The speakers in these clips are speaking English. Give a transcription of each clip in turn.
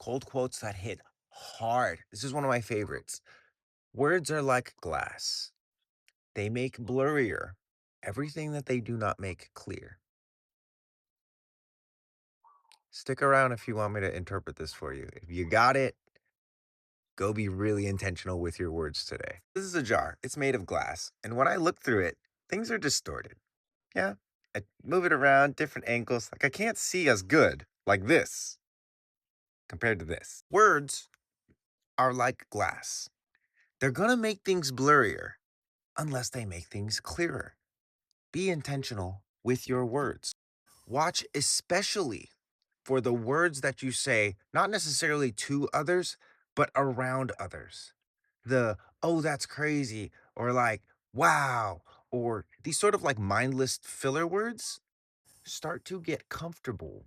Cold quotes that hit hard. This is one of my favorites. Words are like glass. They make blurrier everything that they do not make clear. Stick around if you want me to interpret this for you. If you got it, go be really intentional with your words today. This is a jar. It's made of glass. And when I look through it, things are distorted. Yeah. I move it around different angles. Like I can't see as good like this compared to this. Words are like glass. They're going to make things blurrier unless they make things clearer. Be intentional with your words. Watch especially for the words that you say, not necessarily to others, but around others. The, oh, that's crazy, or like, wow, or these sort of like mindless filler words. Start to get comfortable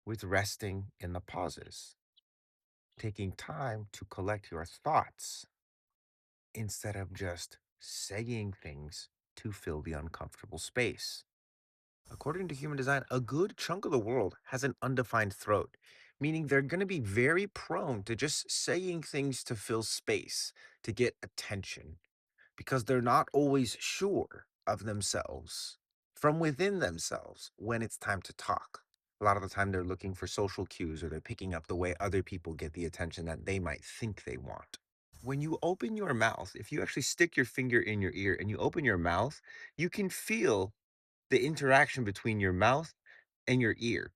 with resting in the pauses, taking time to collect your thoughts instead of just saying things to fill the uncomfortable space. According to human design, a good chunk of the world has an undefined throat, meaning they're going to be very prone to just saying things to fill space, to get attention, because they're not always sure of themselves from within themselves when it's time to talk. A lot of the time, they're looking for social cues or they're picking up the way other people get the attention that they might think they want. When you open your mouth, if you actually stick your finger in your ear and you open your mouth, you can feel the interaction between your mouth and your ear.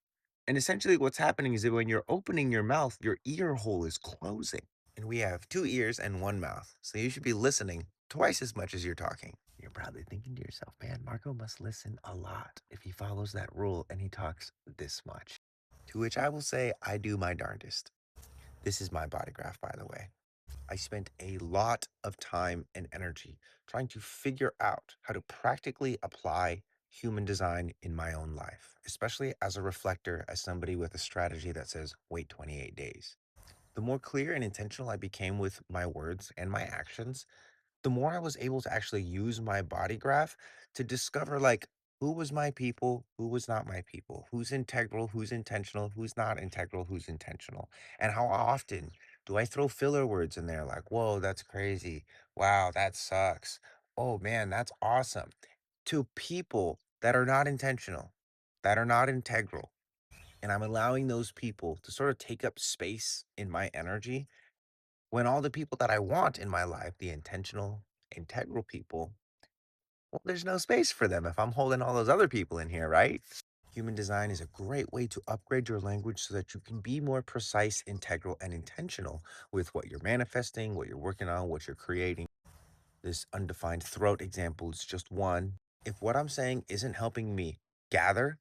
And essentially, what's happening is that when you're opening your mouth, your ear hole is closing. And we have two ears and one mouth. So you should be listening twice as much as you're talking. You're probably thinking to yourself, man, Marco must listen a lot if he follows that rule and he talks this much. To which I will say, I do my darndest. This is my body graph, by the way. I spent a lot of time and energy trying to figure out how to practically apply human design in my own life, especially as a reflector, as somebody with a strategy that says, wait 28 days. The more clear and intentional I became with my words and my actions, the more I was able to actually use my body graph to discover like who was my people, who was not my people, who's integral, who's intentional, who's not integral, who's intentional. And how often do I throw filler words in there like, whoa, that's crazy. Wow, that sucks. Oh man, that's awesome. To people that are not intentional, that are not integral. And I'm allowing those people to sort of take up space in my energy when all the people that I want in my life, the intentional, integral people, well, there's no space for them if I'm holding all those other people in here, right? Human design is a great way to upgrade your language so that you can be more precise, integral, and intentional with what you're manifesting, what you're working on, what you're creating. This undefined throat example is just one. If what I'm saying isn't helping me gather,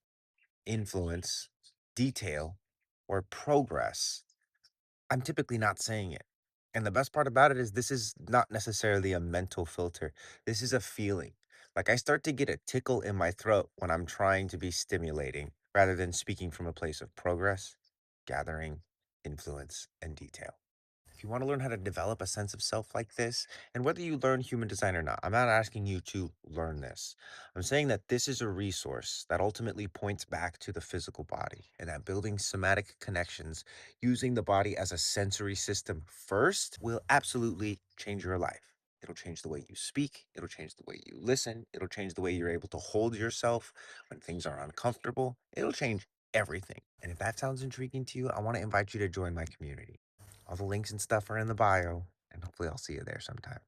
influence, detail, or progress, I'm typically not saying it. And the best part about it is this is not necessarily a mental filter. This is a feeling. Like I start to get a tickle in my throat when I'm trying to be stimulating rather than speaking from a place of progress, gathering, influence, and detail. If you want to learn how to develop a sense of self like this, and whether you learn human design or not, I'm not asking you to learn this. I'm saying that this is a resource that ultimately points back to the physical body and that building somatic connections using the body as a sensory system first will absolutely change your life. It'll change the way you speak. It'll change the way you listen. It'll change the way you're able to hold yourself when things are uncomfortable. It'll change everything. And if that sounds intriguing to you, I want to invite you to join my community. All the links and stuff are in the bio, and hopefully I'll see you there sometime.